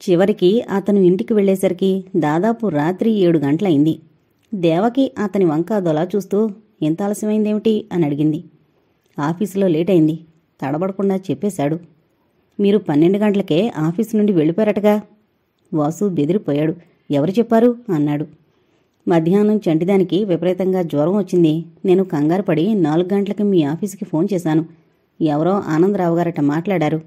చివరికి అతను ఇంటికి వెళ్లేసరికి దాదాపు రాత్రి 7 గంటలయింది. దేవకి అతని వంక దొలా చూస్తూ ఎంత ఆలస్యమైందేమిటి అని అడిగింది. ఆఫీసులో లేటైంది తడబడకుండా చెప్పేశాడు. మీరు 12 గంటలకే ఆఫీసు నుండి వెళ్ళిపోయారటగా. వాసు బెదిరిపోయాడు. ఎవరు చెప్పారు అన్నాడు. మధ్యాహ్నం చంటిదానికి విపరీతంగా జ్వరం వచ్చింది. నేను కంగారు పడి 4 గంటలకి మీ ఆఫీసుకి ఫోన్ చేశాను. ఎవరో ఆనందరావు గారట మాట్లాడారు.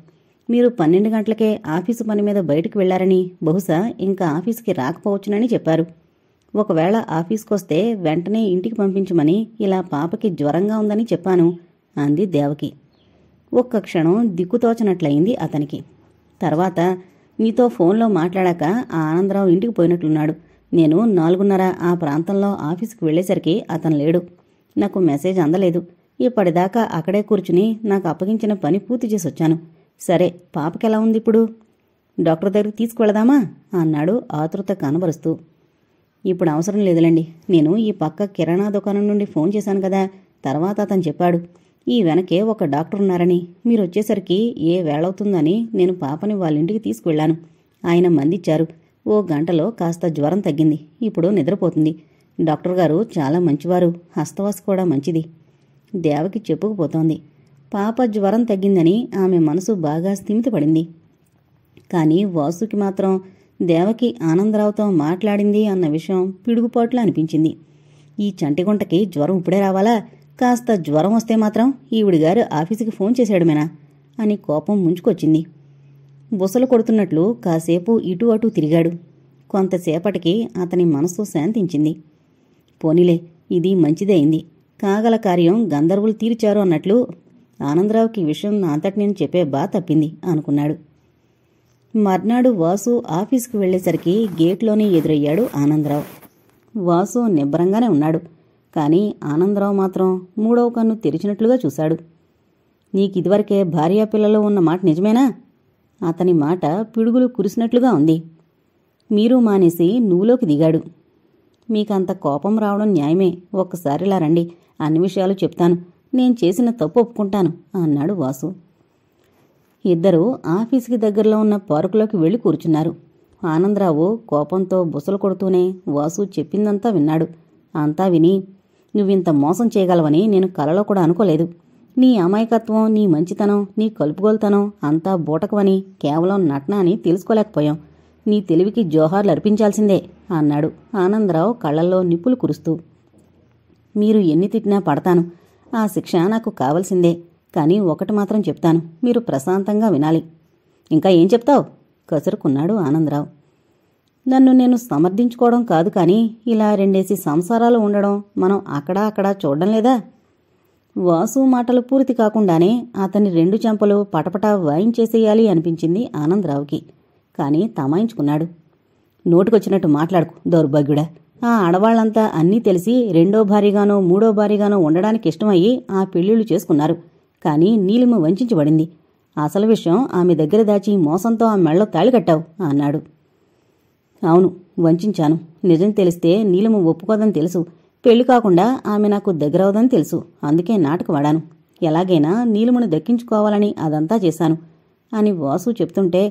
మీరు 12 గంటలకే ఆఫీసు పని మీద బయటికి వెళ్లారని, బహుశా ఇంకా ఆఫీసుకి రాకపోవచ్చునని చెప్పారు. ఒకవేళ ఆఫీసుకొస్తే వెంటనే ఇంటికి పంపించమని ఇలా పాపకి జ్వరంగా ఉందని చెప్పాను అంది దేవకి. ఒక్క క్షణం దిక్కుతోచనట్లయింది అతనికి. తర్వాత నీతో ఫోన్లో మాట్లాడాక ఆ ఆనందరావు ఇంటికి పోయినట్లున్నాడు. నేను 4:30 ఆ ప్రాంతంలో ఆఫీసుకు వెళ్లేసరికి అతను లేడు. నాకు మెసేజ్ అందలేదు. ఇప్పటిదాకా అక్కడే కూర్చుని నాకు అప్పగించిన పని పూర్తి చేసొచ్చాను. సరే, పాపకెలా ఉంది ఇప్పుడు? డాక్టర్ దగ్గరికి తీసుకువెళదామా అన్నాడు ఆతృత కనబరుస్తూ. ఇప్పుడు అవసరం లేదులేండి. నేను ఈ పక్క కిరాణా దుకాణం నుండి ఫోన్ చేశాను కదా. తర్వాత అతను చెప్పాడు ఈ వెనకే ఒక డాక్టర్ ఉన్నారని. మీరొచ్చేసరికి ఏ వేళవుతుందని నేను పాపని వాళ్ళింటికి తీసుకువెళ్లాను. ఆయన మందిచ్చారు. 1 గంటలో కాస్త జ్వరం తగ్గింది. ఇప్పుడు నిద్రపోతుంది. డాక్టర్ గారు చాలా మంచివారు. హస్తవాసి కూడా మంచిది. దేవకి చెప్పుకుపోతోంది. పాప జ్వరం తగ్గిందని ఆమె మనసు బాగా స్థిమితపడింది. కానీ వాసుకి మాత్రం దేవకి ఆనందరావుతో మాట్లాడింది అన్న విషయం పిడుగుపాట్లా అనిపించింది. ఈ చంటిగుంటకి జ్వరం ఇప్పుడే రావాలా? కాస్త జ్వరం వస్తే మాత్రం ఈవిడిగారు ఆఫీసుకి ఫోన్ చేశాడుమేనా అని కోపం ముంచుకొచ్చింది. బుసలు కొడుతున్నట్లు కాసేపు ఇటూ అటూ తిరిగాడు. కొంతసేపటికి అతని మనసు శాంతించింది. పోనీలే, ఇది మంచిదే అయింది. కాగల కార్యం గంధర్వులు తీర్చారు అన్నట్లు ఆనందరావుకి విషయం అంతటి నేను చెప్పే బా తప్పింది అనుకున్నాడు. మర్నాడు వాసు ఆఫీసుకు వెళ్లేసరికి గేట్లోనే ఎదురయ్యాడు ఆనందరావు. వాసు నిబ్బరంగానే ఉన్నాడు. కానీ ఆనందరావు మాత్రం 3వ కన్ను తెరిచినట్లుగా చూశాడు. నీకిదివరకే భార్యాపిల్లలు ఉన్న మాట నిజమేనా? అతని మాట పిడుగులు కురిసినట్లుగా ఉంది. మీరు మానేసి నువ్వులోకి దిగాడు. మీకంత కోపం రావడం న్యాయమే. ఒక్కసారిలా రండి, అన్ని విషయాలు చెప్తాను. నేను చేసిన తప్పు ఒప్పుకుంటాను అన్నాడు వాసు. ఇద్దరూ ఆఫీసుకి దగ్గరలో ఉన్న పార్కులోకి వెళ్లి కూర్చున్నారు. ఆనందరావు కోపంతో బుసలు కొడుతూనే వాసు చెప్పిందంతా విన్నాడు. అంతా విని, నువ్వింత మోసం చేయగలవని నేను కలలో కూడా అనుకోలేదు. నీ అమాయకత్వం, నీ మంచితనం, నీ కలుపుగోలుతనం అంతా బూటకవని, కేవలం నటన అని తెలుసుకోలేకపోయాం. నీ తెలివికి జోహార్లు అర్పించాల్సిందే అన్నాడు ఆనందరావు కళ్లల్లో నిప్పులు కురుస్తూ. మీరు ఎన్ని తిట్టినా పడతాను. ఆ శిక్ష నాకు కావలసిందే. కానీ ఒకటి మాత్రం చెప్తాను, మీరు ప్రశాంతంగా వినాలి. ఇంకా ఏం చెప్తావు? కసురుకున్నాడు ఆనందరావు. నన్ను నేను సమర్థించుకోవడం కాదు, కానీ ఇలా 2 సంసారాలు ఉండడం మనం అక్కడా చూడడం లేదా? వాసు మాటలు పూర్తి కాకుండానే అతని 2 చెంపలు పటపటా వాయించేసేయాలి అనిపించింది ఆనందరావుకి. కానీ తమాయించుకున్నాడు. నోటికొచ్చినట్టు మాట్లాడుకు, దౌర్భాగ్యుడా. ఆ ఆడవాళ్లంతా అన్నీ తెలిసి 2వ భార్యగానో 3వ భార్యగానో ఉండడానికి ఇష్టమయ్యి ఆ పెళ్లిళ్లు చేసుకున్నారు. కానీ నీలిమ వంచించబడింది. అసలు విషయం ఆమె దగ్గర దాచి మోసంతో ఆ మెళ్ళో తాళి కట్టావు అన్నాడు. అవును, వంచాను. నిజం తెలిస్తే నీలిమ ఒప్పుకోదని తెలుసు. పెళ్లి కాకుండా ఆమె నాకు దగ్గరవదని తెలుసు. అందుకే నాటకవాడాను. ఎలాగైనా నీలిమను దక్కించుకోవాలని అదంతా చేశాను అని వాసు చెప్తుంటే,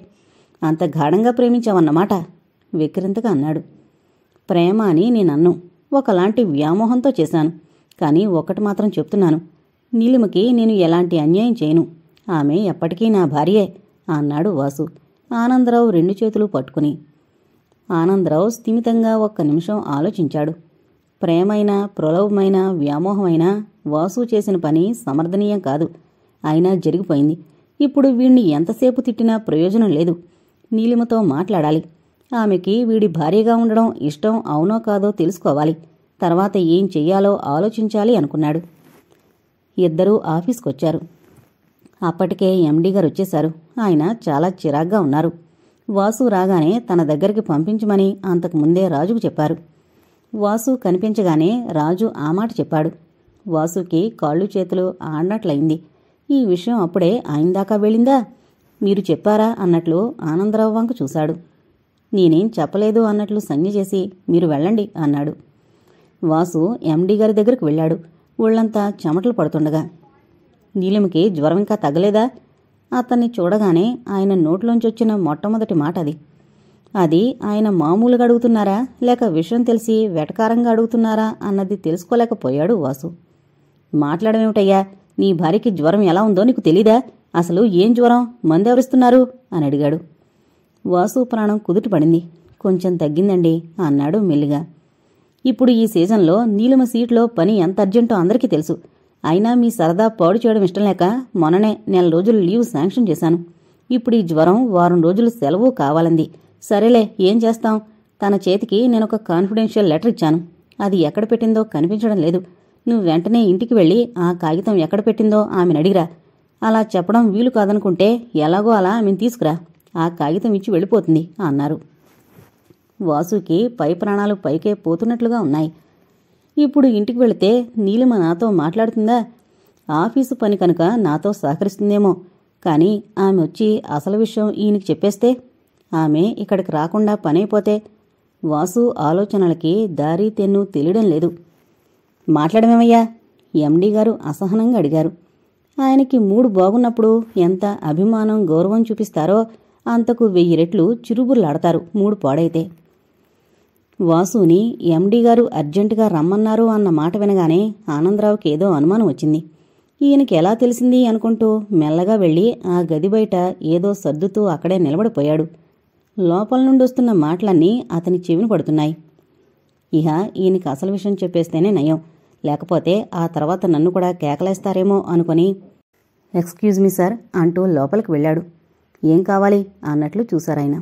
అంత గాఢంగా ప్రేమించావన్నమాట వెక్కిరింతగా అన్నాడు. ప్రేమ అని నేనన్ను, ఒకలాంటి వ్యామోహంతో చేశాను. కానీ ఒకటి మాత్రం చెప్తున్నాను, నీలిమకి నేను ఎలాంటి అన్యాయం చేయను. ఆమె ఎప్పటికీ నా భార్యే అన్నాడు వాసు ఆనందరావు 2 చేతులు పట్టుకుని. ఆనందరావు స్థిమితంగా 1 నిమిషం ఆలోచించాడు. ప్రేమైనా, ప్రలోభమైనా, వ్యామోహమైనా వాసు చేసిన పని సమర్థనీయం కాదు. అయినా జరిగిపోయింది. ఇప్పుడు వీణ్ణి ఎంతసేపు తిట్టినా ప్రయోజనం లేదు. నీలిమతో మాట్లాడాలి. ఆమెకి వీడి భార్యగా ఉండడం ఇష్టం అవునో కాదో తెలుసుకోవాలి. తర్వాత ఏం చెయ్యాలో ఆలోచించాలి అనుకున్నాడు. ఇద్దరూ ఆఫీస్కొచ్చారు. అప్పటికే ఎండీ గారు వచ్చేశారు. ఆయన చాలా చిరాగ్గా ఉన్నారు. వాసు రాగానే తన దగ్గరికి పంపించమని అంతకుముందే రాజుకు చెప్పారు. వాసు కనిపించగానే రాజు ఆ మాట చెప్పాడు. వాసుకి కాళ్ళు చేతులు ఆడినట్లయింది. ఈ విషయం అప్పుడే ఆయన దాకా వెళ్ళిందా? మీరు చెప్పారా అన్నట్లు ఆనందరావు వంక చూశాడు. నేనేం చెప్పలేదు అన్నట్లు సంజ్ఞ చేసి మీరు వెళ్ళండి అన్నాడు. వాసు ఎండీ గారి దగ్గరికి వెళ్ళాడు. ఒళ్లంతా చెమటలు పడుతుండగా. నీలిమకి జ్వరం ఇంకా తగ్గలేదా? అతన్ని చూడగానే ఆయన నోట్లోంచొచ్చిన మొట్టమొదటి మాట అది. అది ఆయన మామూలుగా అడుగుతున్నారా లేక విషయం తెలిసి వెటకారంగా అడుగుతున్నారా అన్నది తెలుసుకోలేకపోయాడు వాసు. మాట్లాడమేమిటయ్యా, నీ భార్యకి జ్వరం ఎలా ఉందో నీకు తెలీదా? అసలు ఏం జ్వరం, మందెవరిస్తున్నారు అని అడిగాడు. వాసు ప్రాణం కుదుటపడింది. కొంచెం తగ్గిందండి అన్నాడు మెల్లిగా. ఇప్పుడు ఈ సీజన్లో నీలిమ సీట్లో పని ఎంత అర్జెంటో అందరికీ తెలుసు. అయినా మీ సరదా పాడు చేయడం ఇష్టం లేక మొన్ననే 4 రోజులు లీవ్ శాంక్షన్ చేశాను. ఇప్పుడు ఈ జ్వరం 1 వారం రోజులు సెలవు కావాలంది. సరేలే, ఏం చేస్తాం? తన చేతికి నేనొక కాన్ఫిడెన్షియల్ లెటర్ ఇచ్చాను. అది ఎక్కడ పెట్టిందో కనిపించడం లేదు. నువ్వు వెంటనే ఇంటికి వెళ్ళి ఆ కాగితం ఎక్కడ పెట్టిందో ఆమెను అడిగిరా. అలా చెప్పడం వీలు కాదనుకుంటే ఎలాగో అలా ఆమెను తీసుకురా. ఆ కాగితం ఇచ్చి వెళ్ళిపోతుంది అన్నారు. వాసుకి పై ప్రాణాలు పైకే పోతున్నట్లుగా ఉన్నాయి. ఇప్పుడు ఇంటికి వెళితే నీలిమ నాతో మాట్లాడుతుందా? ఆఫీసు పని కనుక నాతో సహకరిస్తుందేమో. కానీ ఆమె వచ్చి అసలు విషయం ఈయనకి చెప్పేస్తే, ఆమె ఇక్కడికి రాకుండా పనైపోతే? వాసు ఆలోచనలకి దారి తెన్ను తెలియడం లేదు. మాట్లాడమేమయ్యా? ఎండీ గారు అసహనంగా అడిగారు. ఆయనకి మూడు బాగున్నప్పుడు ఎంత అభిమానం గౌరవం చూపిస్తారో అంతకు 1000 రెట్లు చిరుబుర్లాడతారు మూడు పాడైతే. వాసుని ఎండీ గారు అర్జెంటుగా రమ్మన్నారు అన్న మాట వినగానే ఆనందరావుకి ఏదో అనుమానం వచ్చింది. ఈయనకి ఎలా తెలిసింది అనుకుంటూ మెల్లగా వెళ్ళి ఆ గది బయట ఏదో సర్దుతూ అక్కడే నిలబడిపోయాడు. లోపల నుండి వస్తున్న మాటలన్నీ అతని చెవిన పడుతున్నాయి. ఇహ ఈయనకి అసలు విషయం చెప్పేస్తేనే నయం, లేకపోతే ఆ తర్వాత నన్ను కూడా కేకలేస్తారేమో అనుకుని ఎక్స్క్యూజ్ మీ సార్ అంటూ లోపలికి వెళ్ళాడు. ఏం కావాలి అన్నట్లు చూశారాయన.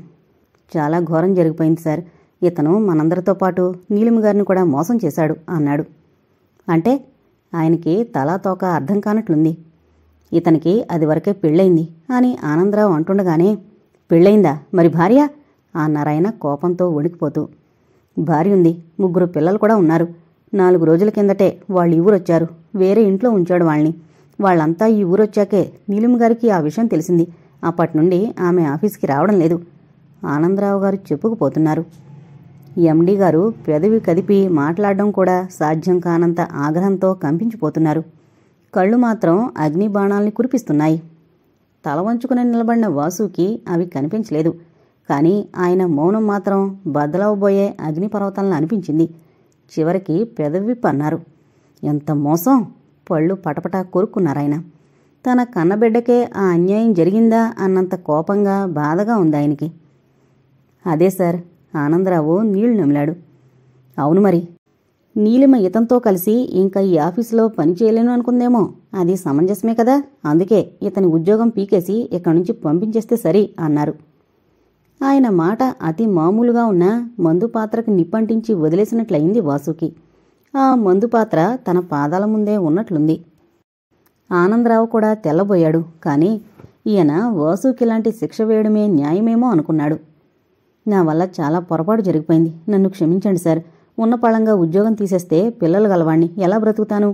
చాలా ఘోరం జరిగిపోయింది సార్. ఇతను మనందరితో పాటు నీలిమ గారిని కూడా మోసం చేశాడు అన్నాడు. అంటే? ఆయనకి తలా తోక అర్థం కానట్లుంది. ఇతనికి అది వరకే పెళ్ళయింది అని ఆనందరావు అంటుండగానే, పెళ్ళయిందా? మరి భార్య? అన్నారాయన కోపంతో వణికిపోతూ. భార్య ఉంది, 3 పిల్లలు కూడా ఉన్నారు. 4 రోజుల కిందటే వాళ్ళు ఈ ఊరొచ్చారు. వేరే ఇంట్లో ఉంచాడు వాళ్ళని. వాళ్ళంతా ఈ ఊరొచ్చాకే నీలిమ గారికి ఆ విషయం తెలిసింది. అప్పటినుండి ఆమె ఆఫీస్కి రావడం లేదు. ఆనందరావు గారు చెప్పుకుపోతున్నారు. ఎండీ గారు పెదవి కదిపి మాట్లాడడం కూడా సాధ్యం కానంత ఆగ్రహంతో కంపించిపోతున్నారు. కళ్ళు మాత్రం అగ్ని బాణాల్ని కురిపిస్తున్నాయి. తల వంచుకుని నిలబడిన వాసుకి అవి కనిపించలేదు. కానీ ఆయన మౌనం మాత్రం బద్దలవబోయే అగ్నిపర్వతాలను అనిపించింది. చివరికి పెదవి పన్నారు. ఎంత మోసం! పళ్ళు పటపటా కొరుక్కున్నారాయన. తన కన్నబిడ్డకే ఆ అన్యాయం జరిగిందా అన్నంత కోపంగా బాధగా ఉంది ఆయనకి. అదే సార్. ఆనందరావు నీళ్లు నమిలాడు. అవును మరి. నీలిమ ఇతంతో కలిసి ఇంకా ఈ ఆఫీసులో పని చేయలేను అనుకుందేమో. అది సమంజసమే కదా. అందుకే ఇతని ఉద్యోగం పీకేసి ఇక్కడి నుంచి పంపించేస్తే సరి అన్నారు. ఆయన మాట అతి మామూలుగా ఉన్న మందు పాత్రకు నిప్పంటించి వదిలేసినట్లయింది వాసుకి. ఆ మందు పాత్ర తన పాదాల ముందే ఉన్నట్లుంది. ఆనందరావు కూడా తెల్లబోయాడు. కానీ ఈయన వాసుకిలాంటి శిక్ష వేయడమే న్యాయమేమో అనుకున్నాడు. నా వల్ల చాలా పొరపాటు జరిగిపోయింది. నన్ను క్షమించండి సార్. ఉన్నపళంగా ఉద్యోగం తీసేస్తే పిల్లలు గలవాణ్ణి ఎలా బ్రతుకుతాను?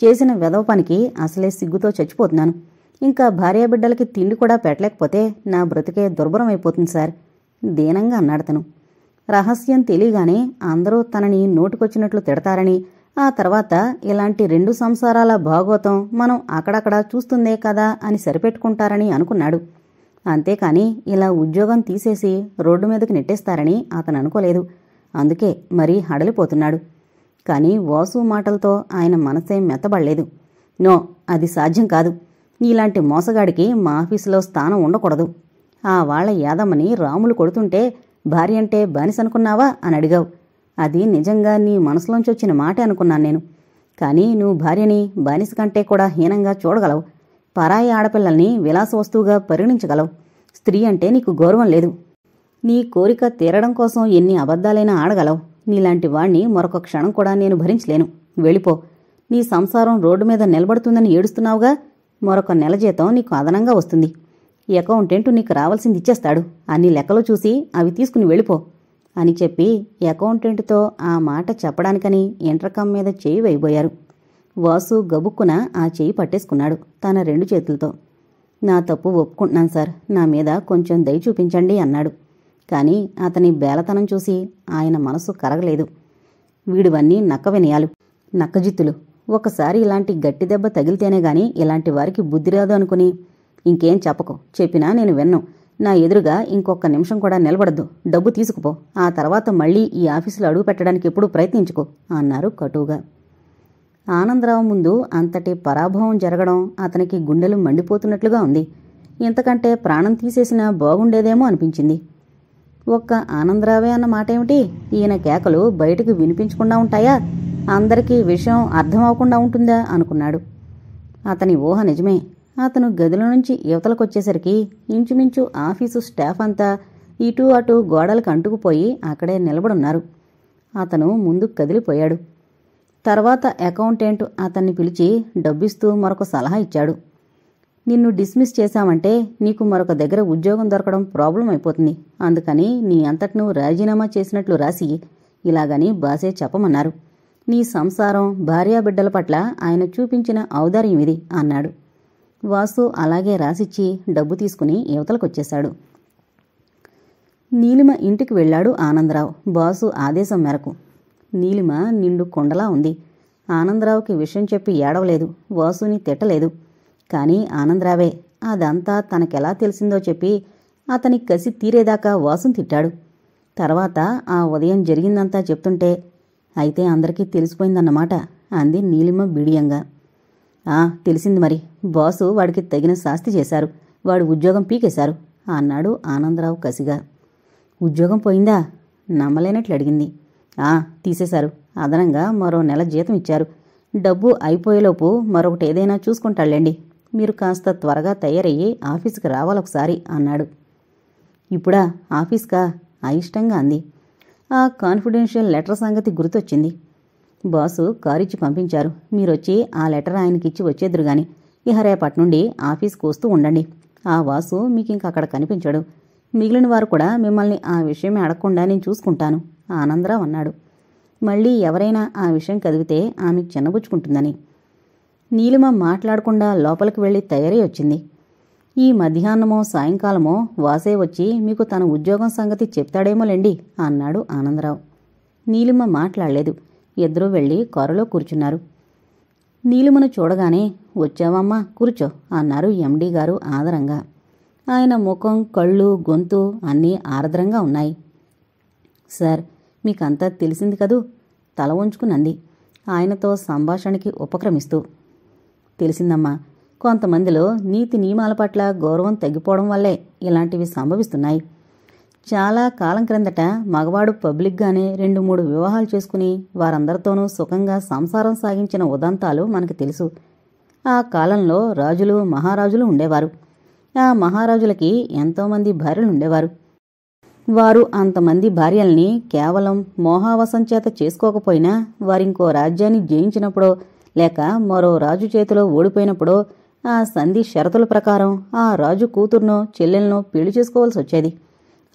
చేసిన వెధవ పనికి అసలే సిగ్గుతో చచ్చిపోతున్నాను. ఇంకా భార్యాబిడ్డలకి తిండి కూడా పెట్టలేకపోతే నా బ్రతికే దుర్భరం అయిపోతుంది సార్ దీనంగా అన్నాడతను. రహస్యం తెలియగానే అందరూ తనని నోటుకొచ్చినట్లు తిడతారని, ఆ తర్వాత ఇలాంటి 2 సంసారాల భాగోతం మనం అక్కడక్కడా చూస్తుందే కదా అని సరిపెట్టుకుంటారని అనుకున్నాడు. అంతేకాని ఇలా ఉద్యోగం తీసేసి రోడ్డు మీదకి నెట్టేస్తారని అతను అనుకోలేదు. అందుకే మరీ హడలిపోతున్నాడు. కానీ వాసు మాటలతో ఆయన మనసే మెత్తబడలేదు. నో, అది సాధ్యం కాదు. నీలాంటి మోసగాడికి మా ఆఫీసులో స్థానం ఉండకూడదు. ఆ వాళ్ల యాదమ్మని రాములు కొడుతుంటే భార్య అంటే బానిసనుకున్నావా అని అడిగావు. అది నిజంగా నీ మనసులోంచి వచ్చిన మాటే అనుకున్నాను నేను. కానీ నువ్వు భార్యని బానిస కంటే కూడా హీనంగా చూడగలవు. పరాయి ఆడపిల్లల్ని విలాస వస్తువుగా పరిగణించగలవు. స్త్రీ అంటే నీకు గౌరవం లేదు. నీ కోరిక తీరడం కోసం ఎన్ని అబద్ధాలైనా ఆడగలవు. నీలాంటి వాణ్ణి మరొక క్షణం కూడా నేను భరించలేను. వెళ్ళిపో. నీ సంసారం రోడ్డు మీద నిలబడుతుందని ఏడుస్తున్నావుగా. మరొక నెల జీతం నీకు అదనంగా వస్తుంది. అకౌంటెంట్ నీకు రావాల్సింది ఇచ్చేస్తాడు. అన్ని లెక్కలు చూసి అవి తీసుకుని వెళ్ళిపో అని చెప్పి అకౌంటెంట్తో ఆ మాట చెప్పడానికని ఇంటర్కమ్ మీద చేయి వేయబోయారు. వాసు గబుక్కున ఆ చేయి పట్టేసుకున్నాడు తన 2 చేతులతో. నా తప్పు ఒప్పుకుంటున్నాను సార్. నా మీద కొంచెం దయ చూపించండి అన్నాడు. కానీ అతని బేలతనం చూసి ఆయన మనసు కరగలేదు. వీడివన్నీ నక్క వినయాలు, నక్కజిత్తులు. ఒకసారి ఇలాంటి గట్టి దెబ్బ తగిలితేనే గాని ఇలాంటి వారికి బుద్ధి రాదు అనుకుని ఇంకేం చెప్పకు. చెప్పినా నేను విన్ను. నా ఎదురుగా ఇంకొక నిమిషం కూడా నిలబడద్దు. డబ్బు తీసుకుపో. ఆ తర్వాత మళ్ళీ ఈ ఆఫీసులో అడుగు పెట్టడానికి ఎప్పుడూ ప్రయత్నించుకో అన్నారు కటువుగా. ఆనందరావు ముందు అంతటి పరాభవం జరగడం అతనికి గుండెలు మండిపోతున్నట్లుగా ఉంది. ఇంతకంటే ప్రాణం తీసేసినా బాగుండేదేమో అనిపించింది. ఒక్క ఆనందరావే అన్న మాటేమిటి? ఈయన కేకలు బయటకు వినిపించకుండా ఉంటాయా? అందరికీ విషయం అర్థమవకుండా ఉంటుందా అనుకున్నాడు. అతని ఊహ నిజమే. అతను గదిలో నుంచి యువతలకొచ్చేసరికి ఇంచుమించు ఆఫీసు స్టాఫ్ అంతా ఇటూ అటూ గోడలకు అంటుకుపోయి అక్కడే నిలబడున్నారు. అతను ముందుకు కదిలిపోయాడు. తర్వాత అకౌంటెంట్ అతన్ని పిలిచి డబ్బిస్తూ మరొక సలహా ఇచ్చాడు. నిన్ను డిస్మిస్ చేశామంటే నీకు మరొక దగ్గర ఉద్యోగం దొరకడం ప్రాబ్లం అయిపోతుంది. అందుకని నీ అంతటి నువ్వు రాజీనామా చేసినట్లు రాసి ఇలాగని బాసే చెప్పమన్నారు. నీ సంసారం, భార్యాబిడ్డల పట్ల ఆయన చూపించిన ఔదార్యం ఇది అన్నాడు. వాసు అలాగే రాసిచ్చి డబ్బు తీసుకుని యువతలకొచ్చేశాడు. నీలిమ ఇంటికి వెళ్లాడు ఆనందరావు బాసు ఆదేశం మేరకు. నీలిమ నిండు కొండలా ఉంది. ఆనందరావుకి విషయం చెప్పి ఏడవలేదు, వాసుని తిట్టలేదు. కాని ఆనందరావే అదంతా తనకెలా తెలిసిందో చెప్పి అతని కసి తీరేదాకా వాసుని తిట్టాడు. తర్వాత ఆ ఉదయం జరిగిందంతా చెప్తుంటే అయితే అందరికీ తెలిసిపోయిందన్నమాట అంది నీలిమ బిడియంగా. తెలిసింది మరి. బాసు వాడికి తగిన శాస్తి చేశారు. వాడు ఉద్యోగం పీకేశారు అన్నాడు ఆనందరావు కసిగా. ఉద్యోగం పోయిందా? నమ్మలేనట్లు అడిగింది. తీసేశారు. అదనంగా మరో నెల జీతం ఇచ్చారు. డబ్బు అయిపోయేలోపు మరొకటి ఏదైనా చూసుకుంటాళ్లేండి. మీరు కాస్త త్వరగా తయారయ్యి ఆఫీసుకి రావాలొకసారి అన్నాడు. ఇప్పుడా? ఆఫీస్కా? అయిష్టంగా అంది. ఆ కాన్ఫిడెన్షియల్ లెటర్ సంగతి గుర్తొచ్చింది. బాసు కారిచ్చి పంపించారు. మీరొచ్చి ఆ లెటర్ ఆయనకిచ్చి వచ్చేద్దురుగాని. ఇహ రేపటి నుండి ఆఫీస్కి వస్తూ ఉండండి. ఆ వాసు మీకింక అక్కడ కనిపించడు. మిగిలిన వారు కూడా మిమ్మల్ని ఆ విషయమే అడగకుండా నేను చూసుకుంటాను ఆనందరావు అన్నాడు. మళ్ళీ ఎవరైనా ఆ విషయం కదివితే ఆమె చిన్నబుచ్చుకుంటుందని. నీలిమ మాట్లాడకుండా లోపలికి వెళ్లి తయారై వచ్చింది. ఈ మధ్యాహ్నమో సాయంకాలమో వాసే వచ్చి మీకు తన ఉద్యోగం సంగతి చెప్తాడేమోలేండి అన్నాడు ఆనందరావు. నీలిమ మాట్లాడలేదు. ఇద్దరూ వెళ్లి కారులో కూర్చున్నారు. నీలిమను చూడగానే వచ్చావమ్మా కూర్చో అన్నారు ఎండీ గారు ఆదరంగా. ఆయన ముఖం, కళ్ళు, గొంతు అన్నీ ఆర్ద్రంగా ఉన్నాయి. సార్, మీకంతా తెలిసింది కదూ తల వంచుకునంది ఆయనతో సంభాషణకి ఉపక్రమిస్తూ. తెలిసిందమ్మా. కొంతమందిలో నీతి నియమాల పట్ల గౌరవం తగ్గిపోవడం వల్లే ఇలాంటివి సంభవిస్తున్నాయి. చాలా కాలం క్రిందట మగవాడు పబ్లిక్గానే 2-3 వివాహాలు చేసుకుని వారందరితోనూ సుఖంగా సంసారం సాగించిన ఉదంతాలు మనకు తెలుసు. ఆ కాలంలో రాజులు, మహారాజులు ఉండేవారు. ఆ మహారాజులకి ఎంతోమంది భార్యలుండేవారు. వారు అంతమంది భార్యల్ని కేవలం మోహావశం చేత చేసుకోకపోయినా వారింకో రాజ్యాన్ని జయించినప్పుడో లేక మరో రాజు చేతిలో ఓడిపోయినప్పుడో ఆ సంధి షరతుల ప్రకారం ఆ రాజు కూతుర్నో చెల్లెల్నో పెళ్లి చేసుకోవాల్సి వచ్చేది.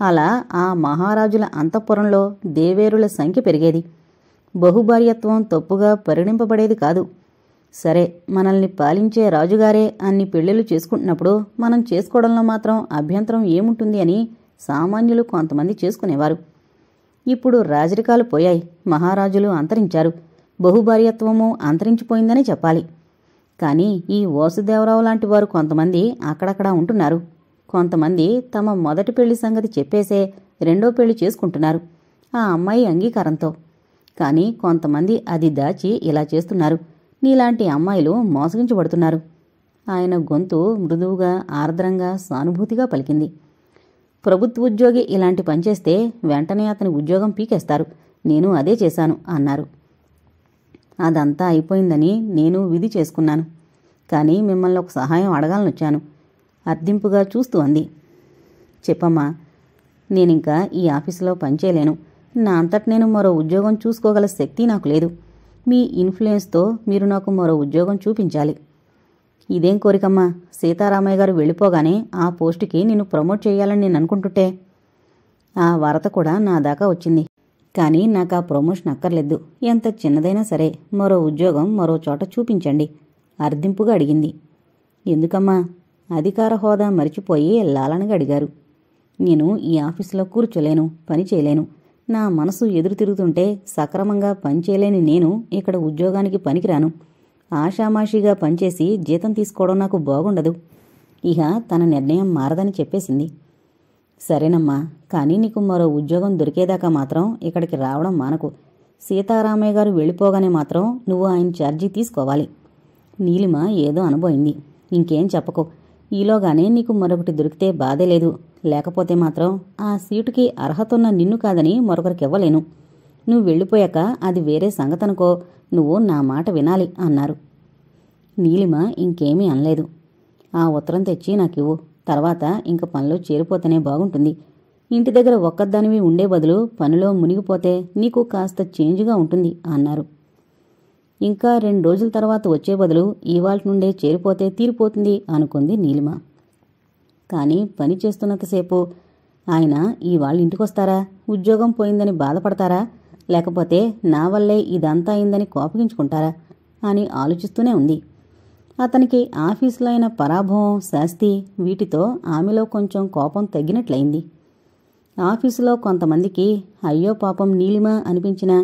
అలా ఆ మహారాజుల అంతఃపురంలో దేవేరుల సంఖ్య పెరిగేది. బహుభార్యత్వం తప్పుగా పరిగణింపబడేది కాదు. సరే, మనల్ని పాలించే రాజుగారే అన్ని పెళ్లిళ్ళు చేసుకుంటున్నప్పుడు మనం చేసుకోవడంలో మాత్రం అభ్యంతరం ఏముంటుంది అని సామాన్యులు కొంతమంది చేసుకునేవారు. ఇప్పుడు రాజరికాలు పోయాయి. మహారాజులు అంతరించారు. బహుభార్యత్వము అంతరించిపోయిందనే చెప్పాలి. కానీ ఈ వాసుదేవరావు లాంటి వారు కొంతమంది అక్కడక్కడా ఉంటున్నారు. కొంతమంది తమ మొదటి పెళ్లి సంగతి చెప్పేసే రెండో పెళ్లి చేసుకుంటున్నారు ఆ అమ్మాయి అంగీకారంతో. కానీ కొంతమంది అది దాచి ఇలా చేస్తున్నారు. నీలాంటి అమ్మాయిలు మోసగించబడుతున్నారు. ఆయన గొంతు మృదువుగా, ఆర్ద్రంగా, సానుభూతిగా పలికింది. ప్రభుత్వ ఉద్యోగి ఇలాంటి పనిచేస్తే వెంటనే అతని ఉద్యోగం పీకేస్తారు. నేను అదే చేశాను అన్నారు. అదంతా అయిపోయిందని నేను విధి చేసుకున్నాను. కానీ మిమ్మల్ని ఒక సహాయం అడగాలనొచ్చాను అర్థింపుగా చూస్తూ అంది. చెప్పమ్మా. నేనింకా ఈ ఆఫీసులో పనిచేయలేను. నా అంతట నేను మరో ఉద్యోగం చూసుకోగల శక్తి నాకు లేదు. మీ ఇన్ఫ్లుయెన్స్తో మీరు నాకు మరో ఉద్యోగం చూపించాలి. ఇదేం కోరికమ్మా? సీతారామయ్య గారు వెళ్ళిపోగానే ఆ పోస్టుకి నిన్ను ప్రమోట్ చేయాలని నేను అనుకుంటుంటే. ఆ వార్త కూడా నా దాకా వచ్చింది. కానీ నాకు ఆ ప్రమోషన్ అక్కర్లేదు. ఎంత చిన్నదైనా సరే మరో ఉద్యోగం మరో చోట చూపించండి అర్థింపుగా అడిగింది. ఎందుకమ్మా? అధికార హోదా మరిచిపోయి లాలనగా అడిగారు. నేను ఈ ఆఫీసులో కూర్చోలేను, పని చేయలేను. నా మనసు ఎదురు తిరుగుతుంటే సక్రమంగా పనిచేయలేని నేను ఇక్కడ ఉద్యోగానికి పనికిరాను. ఆషామాషీగా పనిచేసి జీతం తీసుకోవడం నాకు బాగుండదు. ఇహ తన నిర్ణయం మారదని చెప్పేసింది. సరేనమ్మా, కానీ నీకు మరో ఉద్యోగం దొరికేదాకా మాత్రం ఇక్కడికి రావడం మానకు. సీతారామయ్య గారు వెళ్ళిపోగానే మాత్రం నువ్వు ఆయన ఛార్జీ తీసుకోవాలి. నీలిమ ఏదో అనుభవింది. ఇంకేం చెప్పకు. ఈలోగానే నీకు మరొకటి దొరికితే బాధే లేదు. లేకపోతే మాత్రం ఆ సీటుకి అర్హతున్న నిన్ను కాదని మరొకరికివ్వలేను. నువ్వు వెళ్ళిపోయాక అది వేరే సంగతనుకో, నువ్వు నా మాట వినాలి అన్నారు. నీలిమ ఇంకేమీ అనలేదు. ఆ ఉత్తరం తెచ్చి నాకివ్వు. తర్వాత ఇంక పనిలో చేరిపోతేనే బాగుంటుంది. ఇంటి దగ్గర ఒక్కదానివి ఉండే బదులు పనిలో మునిగిపోతే నీకు కాస్త చేంజ్గా ఉంటుంది అన్నారు. ఇంకా 2 రోజుల తర్వాత వచ్చే బదులు ఇవాల్టి నుండే చేరిపోతే తీరిపోతుంది అనుకుంది నీలిమ. కానీ పని చేస్తున్నంతసేపు ఆయన ఇవాళ ఇంటికొస్తారా, ఉద్యోగం పోయిందని బాధపడతారా, లేకపోతే నా వల్లే ఇదంతా అయిందని కోపగించుకుంటారా అని ఆలోచిస్తూనే ఉంది. అతనికి ఆఫీసులో అయిన పరాభవం, శాస్తి వీటితో ఆమెలో కొంచెం కోపం తగ్గినట్లయింది. ఆఫీసులో కొంతమందికి అయ్యో పాపం నీలిమ అనిపించినా,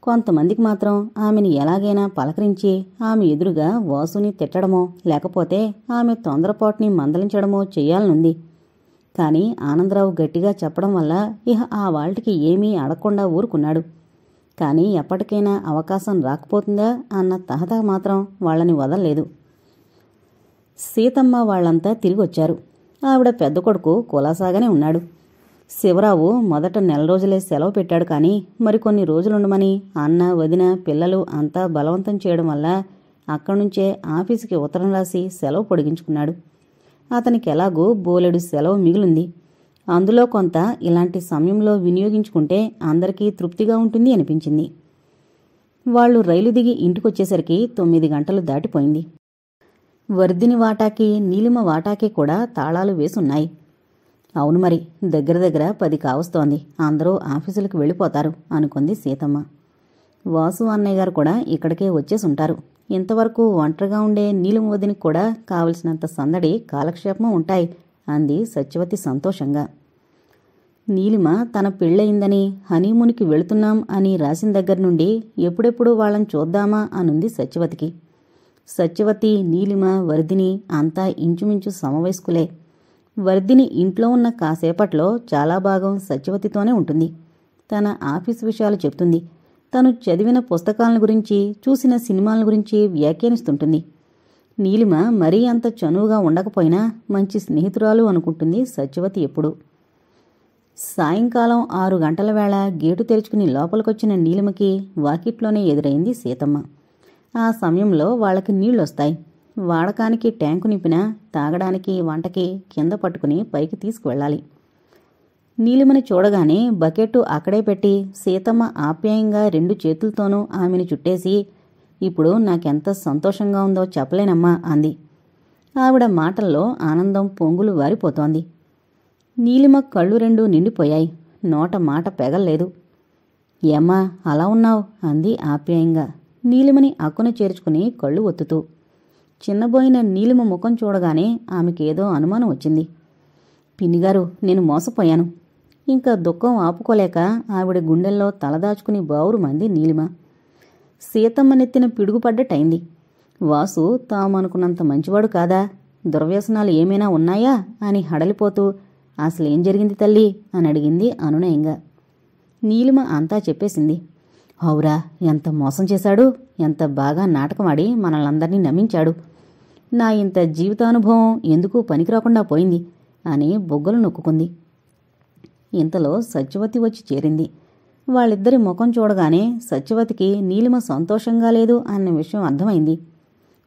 కొంతమందికి మాత్రం ఆమెని ఎలాగైనా పలకరించి ఆమె ఎదురుగా వాసుని తిట్టడమో లేకపోతే ఆమె తొందరపాటుని మందలించడమో చెయ్యాలనుంది. కానీ ఆనందరావు గట్టిగా చెప్పడం వల్ల ఇహ ఆ వాళ్ళకి ఏమీ అడగకుండా ఊరుకున్నాడు. కానీ ఎప్పటికైనా అవకాశం రాకపోతుందా అన్న తహతహ మాత్రం వాళ్ళని వదల్లేదు. సీతమ్మ వాళ్లంతా తిరిగొచ్చారు. ఆవిడ పెద్ద కొడుకు కులాసాగానే ఉన్నాడు. శివరావు మొదట 4 రోజులే సెలవు పెట్టాడు. కానీ మరికొన్ని రోజులుండమని అన్న, వదిన, పిల్లలు అంతా బలవంతం చేయడం వల్ల అక్కడ్నుంచే ఆఫీసుకి ఉత్తరం రాసి సెలవు పొడిగించుకున్నాడు. అతనికి ఎలాగూ బోలెడు సెలవు మిగిలింది. అందులో కొంత ఇలాంటి సమయంలో వినియోగించుకుంటే అందరికీ తృప్తిగా ఉంటుంది అనిపించింది. వాళ్లు రైలు దిగి ఇంటికొచ్చేసరికి 9 గంటలు దాటిపోయింది. వర్ధిని వాటాకి, నీలిమ వాటాకి కూడా తాళాలు వేసున్నాయి. అవును మరి, దగ్గర దగ్గర 10 కావస్తోంది. అందరూ ఆఫీసులకు వెళ్ళిపోతారు అనుకుంది సీతమ్మ. వాసు అన్నయ్య గారు కూడా ఇక్కడికే వచ్చేసుంటారు. ఇంతవరకు ఒంటరిగా ఉండే నీలిమ వదినికి కూడా కావలసినంత సందడి, కాలక్షేపం ఉంటాయి అంది సత్యవతి సంతోషంగా. నీలిమ తన పెళ్ళయిందని, హనీమూన్కి వెళుతున్నాం అని రాసిన దగ్గర నుండి ఎప్పుడెప్పుడు వాళ్ళని చూద్దామా అనుంది సత్యవతికి. సత్యవతి, నీలిమ, వర్ధిని అంతా ఇంచుమించు సమవయస్కులే. వర్ధిని ఇంట్లో ఉన్న కాసేపట్లో చాలా భాగం సత్యవతితోనే ఉంటుంది. తన ఆఫీసు విషయాలు చెప్తుంది. తను చదివిన పుస్తకాల గురించి, చూసిన సినిమాల గురించి వ్యాఖ్యానిస్తుంటుంది. నీలిమ మరీ అంత చనువుగా ఉండకపోయినా మంచి స్నేహితురాలు అనుకుంటుంది సత్యవతి ఎప్పుడు. సాయంకాలం 6 గంటల వేళ గేటు తెరుచుకుని లోపలికొచ్చిన నీలిమకి వాకిట్లోనే ఎదురైంది సీతమ్మ. ఆ సమయంలో వాళ్ళకి నీళ్లొస్తాయి. వాడకానికి ట్యాంకు నింపినా తాగడానికి, వంటకి కింద పట్టుకుని పైకి తీసుకువెళ్ళాలి. నీలిమని చూడగానే బకెట్టు అక్కడే పెట్టి సీతమ్మ ఆప్యాయంగా 2 చేతులతోనూ ఆమెను చుట్టేసి, ఇప్పుడు నాకెంత సంతోషంగా ఉందో చెప్పలేనమ్మా అంది. ఆవిడ మాటల్లో ఆనందం పొంగులు వారిపోతోంది. నీలిమ కళ్ళు 2 నిండిపోయాయి. నోట మాట పెగల్లేదు. ఏమ్మా అలా ఉన్నావు అంది ఆప్యాయంగా, నీలిమని అక్కున చేర్చుకుని కళ్ళు ఒత్తుతూ. చిన్నబోయిన నీలిమ ముఖం చూడగానే ఆమెకేదో అనుమానం వచ్చింది. పిన్నిగారు, నేను మోసపోయాను. ఇంకా దుఃఖం ఆపుకోలేక ఆవిడ గుండెల్లో తలదాచుకుని బావురుమంది నీలిమ. సీతమ్మ నెత్తిన పిడుగుపడ్డట్టయింది. వాసు తామనుకున్నంత మంచివాడు కాదా, దుర్వ్యసనాలు ఏమైనా ఉన్నాయా అని హడలిపోతూ అసలేం జరిగింది తల్లి అని అడిగింది అనునయంగా. నీలిమ అంతా చెప్పేసింది. అవురా, ఎంత మోసం చేశాడు, ఎంత బాగా నాటకమాడి మనల్నందర్నీ నమ్మించాడు. నా ఇంత జీవితానుభవం ఎందుకు పనికిరాకుండా పోయింది అని బొగ్గలు నొక్కుంది. ఇంతలో సత్యవతి వచ్చి చేరింది. వాళ్ళిద్దరి ముఖం చూడగానే సత్యవతికి నీలిమ సంతోషంగా లేదు అన్న విషయం అర్థమైంది.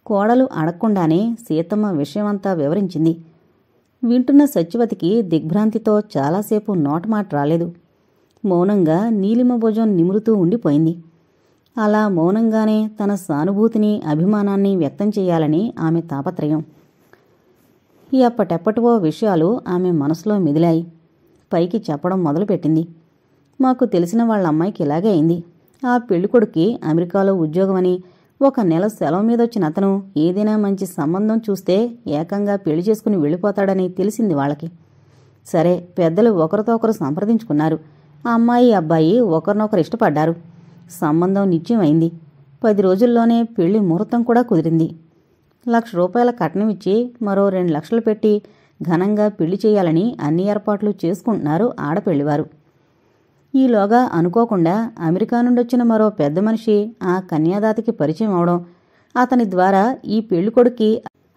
కోడలు అడగకుండానే సీతమ్మ విషయమంతా వివరించింది. వింటున్న సత్యవతికి దిగ్భ్రాంతితో చాలాసేపు నోటమాట రాలేదు. మౌనంగా నీలిమ భుజం నిమురుతూ ఉండిపోయింది. అలా మౌనంగానే తన సానుభూతిని, అభిమానాన్ని వ్యక్తం చెయ్యాలని ఆమె తాపత్రయం. ఎప్పటెప్పటివో విషయాలు ఆమె మనసులో మెదిలాయి. పైకి చెప్పడం మొదలుపెట్టింది. మాకు తెలిసిన వాళ్ళ అమ్మాయికి ఇలాగే అయింది. ఆ పెళ్ళికొడుక్కి అమెరికాలో ఉద్యోగమని 1 నెల సెలవు మీదొచ్చిన అతను ఏదైనా మంచి సంబంధం చూస్తే ఏకంగా పెళ్లి చేసుకుని వెళ్ళిపోతాడని తెలిసింది వాళ్ళకి. సరే, పెద్దలు ఒకరితో ఒకరు సంప్రదించుకున్నారు. ఆ అమ్మాయి, అబ్బాయి ఒకరినొకరు ఇష్టపడ్డారు. సంబంధం నిశ్చయమైంది. 10 రోజుల్లోనే పెళ్లి ముహూర్తం కూడా కుదిరింది. 1,00,000 రూపాయల కట్నం ఇచ్చి మరో 2 లక్షలు పెట్టి ఘనంగా పెళ్లి చేయాలని అన్ని ఏర్పాట్లు చేసుకుంటున్నారు ఆడపెళ్లివారు. ఈలోగా అనుకోకుండా అమెరికా నుండొచ్చిన మరో పెద్ద మనిషి ఆ కన్యాదాతకి పరిచయం అవడం, అతని ద్వారా ఈ పెళ్ళికొడుక్కి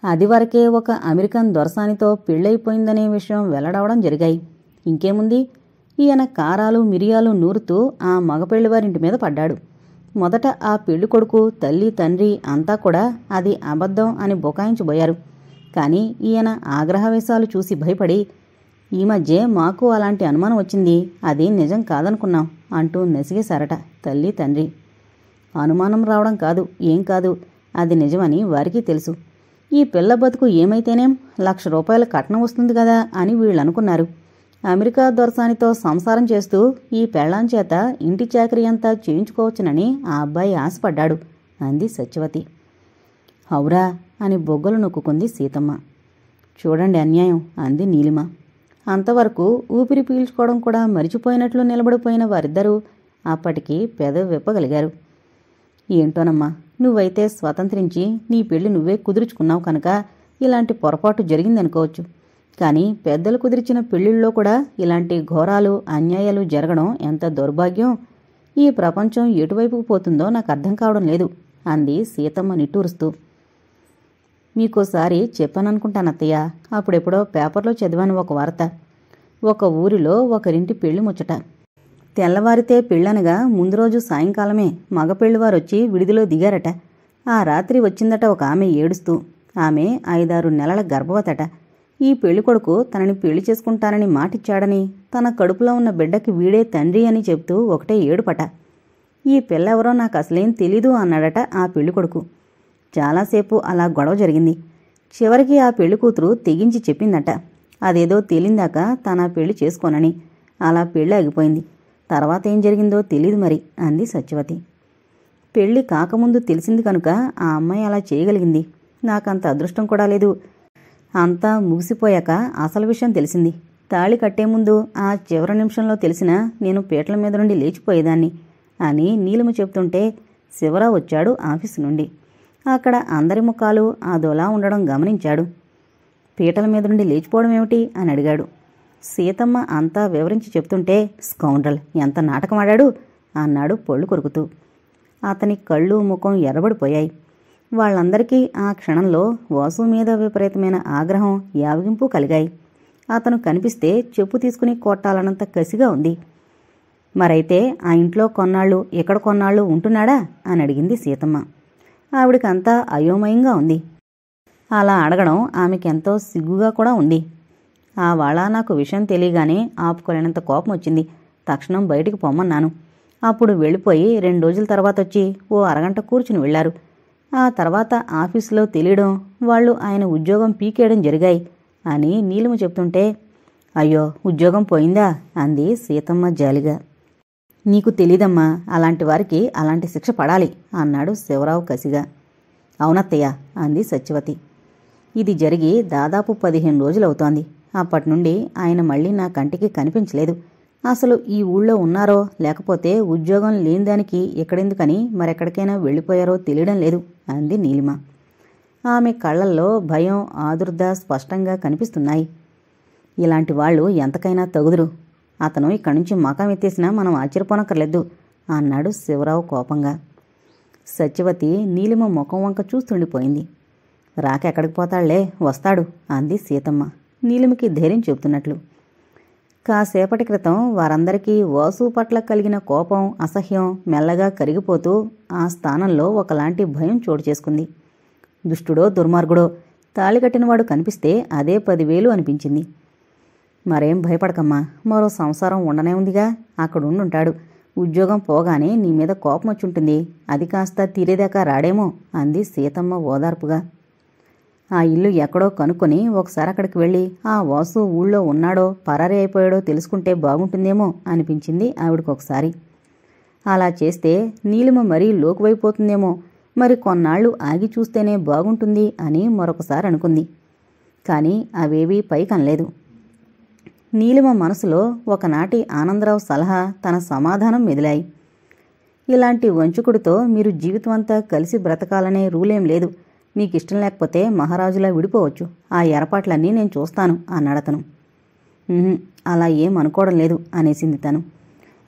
అదివరకే ఒక అమెరికన్ దొరసానితో పెళ్ళైపోయిందనే విషయం వెల్లడవడం జరిగాయి. ఇంకేముంది, ఈయన కారాలు మిరియాలు నూరుతూ ఆ మగపెళ్లివారింటి మీద పడ్డాడు. మొదట ఆ పెళ్ళికొడుకు తల్లి తండ్రి అంతా కూడా అది అబద్ధం అని బుకాయించబోయారు. కానీ ఈయన ఆగ్రహవేశాలు చూసి భయపడి, ఈ మధ్యే మాకు అలాంటి అనుమానం వచ్చింది, అది నిజం కాదనుకున్నాం అంటూ నసిగేశారట తల్లి తండ్రి. అనుమానం రావడం కాదు, ఏం కాదు, అది నిజమని వారికి తెలుసు. ఈ పిల్ల బతుకు ఏమైతేనేం, ₹1,00,000 కట్నం వస్తుంది కదా అని వీళ్ళనుకున్నారు. అమెరికా దొరసానితో సంసారం చేస్తూ ఈ పెళ్లాంచేత ఇంటి చాకరీ అంతా చేయించుకోవచ్చునని ఆ అబ్బాయి ఆశపడ్డాడు అంది సత్యవతి. హౌరా అని బొగ్గలు నొక్కుంది సీతమ్మ. చూడండి అన్యాయం అంది నీలిమ. అంతవరకు ఊపిరి పీల్చుకోవడం కూడా మరిచిపోయినట్లు నిలబడిపోయిన వారిద్దరూ అప్పటికి పెదవి విప్పగలిగారు. ఏంటోనమ్మా, నువ్వైతే స్వతంత్రించి నీ పెళ్లి నువ్వే కుదుర్చుకున్నావు కనుక ఇలాంటి పొరపాటు జరిగిందనుకోవచ్చు. కానీ పెద్దలు కుదిర్చిన పెళ్లిళ్ళలో కూడా ఇలాంటి ఘోరాలు అన్యాయాలు జరగడం ఎంత దౌర్భాగ్యం. ఈ ప్రపంచం ఎటువైపుకు పోతుందో నాకు అర్థం కావడం లేదు అంది సీతమ్మ నిట్టూరుస్తూ. మీకోసారి చెప్పాననుకుంటానత్తయ్య, అప్పుడెప్పుడో పేపర్లో చదివాను ఒక వార్త. ఒక ఊరిలో ఒకరింటి పెళ్లి ముచ్చట. తెల్లవారితే పెళ్ళనగా ముందు రోజు సాయంకాలమే మగ పెళ్లివారొచ్చి విడిదిలో దిగారట. ఆ రాత్రి వచ్చిందట ఒక ఆమె ఏడుస్తూ. ఆమె 5-6 నెలల గర్భవతట. ఈ పెళ్ళికొడుకు తనని పెళ్లి చేసుకుంటానని మాటిచ్చాడని, తన కడుపులో ఉన్న బిడ్డకి వీడే తండ్రి అని చెప్తూ ఒకటే ఏడుపట. ఈ పిల్లెవరో నాకు అసలేం తెలీదు అన్నాడట ఆ పెళ్ళికొడుకు. చాలాసేపు అలా గొడవ జరిగింది. చివరికి ఆ పెళ్లికూతురు తెగించి చెప్పిందట, అదేదో తేలిందాక తన పెళ్లి చేసుకోనని. అలా పెళ్లి ఆగిపోయింది. తర్వాత ఏం జరిగిందో తెలీదు మరి అంది సత్యవతి. పెళ్లి కాకముందు తెలిసింది కనుక ఆ అమ్మాయి అలా చేయగలిగింది. నాకంత అదృష్టం కూడా లేదు. అంతా ముగిసిపోయాక అసలు విషయం తెలిసింది. తాళి కట్టే ముందు ఆ చివరి నిమిషంలో తెలిసినా నేను పీటల మీద నుండి లేచిపోయేదాన్ని అని నీలిమ చెప్తుంటే శివరావు వచ్చాడు ఆఫీసు నుండి. అక్కడ అందరి ముఖాలు అదోలా ఉండడం గమనించాడు. పీటల మీద నుండి లేచిపోవడం ఏమిటి అని అడిగాడు. సీతమ్మ అంతా వివరించి చెప్తుంటే, స్కౌండ్రల్, ఎంత నాటకమాడాడు అన్నాడు పొళ్ళు కొరుకుతూ. అతని కళ్ళు ముఖం ఎర్రబడిపోయాయి. వాళ్లందరికీ ఆ క్షణంలో వాసు మీద విపరీతమైన ఆగ్రహం యావగింపు కలిగాయి. అతను కనిపిస్తే చెప్పు తీసుకుని కొట్టాలన్నంత కసిగా ఉంది. మరైతే ఆ ఇంట్లో కొన్నాళ్ళు ఇక్కడ కొన్నాళ్ళు ఉంటున్నాడా అని అడిగింది సీతమ్మ. ఆవిడికంతా అయోమయంగా ఉంది. అలా అడగడం ఆమెకెంతో సిగ్గుగా కూడా ఉంది. ఆ వాళ్ళ నాకు విషయం తెలియగానే ఆపుకోలేనంత కోపం వచ్చింది. తక్షణం బయటికి పొమ్మన్నాను. అప్పుడు వెళ్ళిపోయి 2 రోజుల తర్వాత వచ్చి ఓ అరగంట కూర్చుని వెళ్లారు. ఆ తర్వాత ఆఫీసులో తెలియడం, వాళ్ళు ఆయన ఉద్యోగం పీకేయడం జరిగాయి అని నీలిమ చెప్తుంటే, అయ్యో ఉద్యోగం పోయిందా అంది సీతమ్మ జాలిగా. నీకు తెలీదమ్మా, అలాంటి వారికి అలాంటి శిక్ష పడాలి అన్నాడు శివరావు కసిగా. అవునత్తయ్య అంది సత్యవతి. ఇది జరిగి దాదాపు 15 రోజులవుతోంది. అప్పటినుండి ఆయన మళ్ళీ నా కంటికి కనిపించలేదు. అసలు ఈ ఊళ్ళో ఉన్నారో లేకపోతే ఉద్యోగం లేనిదానికి ఇక్కడెందుకని మరెక్కడికైనా వెళ్ళిపోయారో తెలియడం లేదు అంది నీలిమ. ఆమె కళ్లల్లో భయం ఆదుర్ద స్పష్టంగా కనిపిస్తున్నాయి. ఇలాంటి వాళ్ళు ఎంతకైనా తగుదురు. అతను ఇక్కడి నుంచి మకాం ఎత్తేసినా మనం ఆశ్చర్యపోనక్కర్లేదు అన్నాడు శివరావు కోపంగా. సత్యవతి నీలిమ ముఖం వంక చూస్తుండిపోయింది. రాకెక్కడికి పోతాళ్లే, వస్తాడు అంది సీతమ్మ నీలిమకి ధైర్యం చెబుతున్నట్లు. కాసేపటి క్రితం వారందరికీ వాసు పట్ల కలిగిన కోపం అసహ్యం మెల్లగా కరిగిపోతూ ఆ స్థానంలో ఒకలాంటి భయం చోటు చేసుకుంది. దుష్టుడో దుర్మార్గుడో తాళి కట్టినవాడు కనిపిస్తే అదే 10,000 అనిపించింది. మరేం భయపడకమ్మా, మరో సంసారం ఉండనే ఉందిగా, అక్కడుండుంటాడు. ఉద్యోగం పోగానే నీ మీద కోపం వచ్చుంటుంది, అది కాస్త తీరేదాకా రాడేమో అంది సీతమ్మ ఓదార్పుగా. ఆ ఇల్లు ఎక్కడో కనుక్కొని ఒకసారి అక్కడికి వెళ్ళి ఆ వాసు ఊళ్ళో ఉన్నాడో పరారీ అయిపోయాడో తెలుసుకుంటే బాగుంటుందేమో అనిపించింది ఆవిడకొకసారి. అలా చేస్తే నీలిమ మరీ లోకువైపోతుందేమో, మరి కొన్నాళ్లు ఆగి చూస్తేనే బాగుంటుంది అని మరొకసారి అనుకుంది. కానీ అవేవీ పైకనలేదు. నీలిమ మనసులో ఒకనాటి ఆనందరావు సలహా తన సమాధానం మెదిలాయి. ఇలాంటి వంచుకుడితో మీరు జీవితమంతా కలిసి బ్రతకాలనే రూలేం లేదు. మీకిష్టం లేకపోతే మహారాజులా విడిపోవచ్చు. ఆ ఏర్పాట్లన్నీ నేను చూస్తాను అన్నాడతను. అలా ఏం అనుకోవడం లేదు అనేసింది తను.